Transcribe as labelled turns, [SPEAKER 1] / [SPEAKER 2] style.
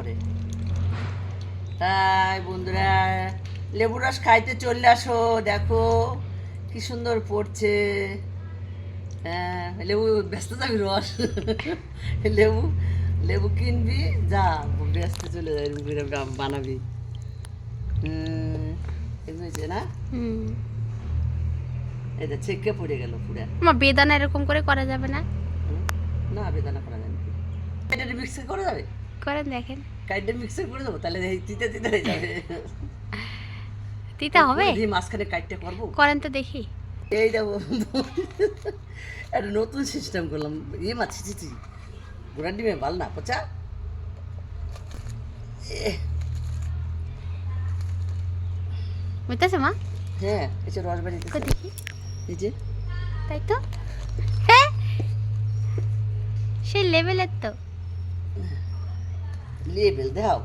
[SPEAKER 1] করে। তাই বন্ধুরা, লেবু রস খাইতে চলে আসো, দেখো কি সুন্দর পড়ছে। হ্যাঁ, লেবু ব্যস্ত যাবি রস, লেবু লেবু কিনবি, যা ব্যস্ত চলে যাই, এরকম করে বানাবি। এরকম হয়েছে না?
[SPEAKER 2] হুম।
[SPEAKER 1] এটা ছেঁকে পড়ে গেল পুরা।
[SPEAKER 2] মা, বেদানা এরকম করে করা যাবে না?
[SPEAKER 1] হুম, না বেদানা করা যায় না। এটা মিক্সার করা যাবে?
[SPEAKER 2] করেন দেখেন।
[SPEAKER 1] কাইটে মিক্সার করে দেবো, তাহলে এই তিতে তিতে হয়ে যাবে।
[SPEAKER 2] দিতে হবে?
[SPEAKER 1] করে দিয়ে মাঝখানে কাইটটা করবো।
[SPEAKER 2] করেন তো দেখি।
[SPEAKER 1] এই দেখো, একটা নতুন সিস্টেম করলাম। মাছি চিচি গোড়ার ডিমে ভাল না পচা।
[SPEAKER 2] বুঝতেছে মা?
[SPEAKER 1] হ্যাঁ, এই যে রস বাড়িতে
[SPEAKER 2] কই দেখি।
[SPEAKER 1] এই যে
[SPEAKER 2] তাই তো। হ্যাঁ, সেই লেভেলের তো।
[SPEAKER 1] লেবেল দাও।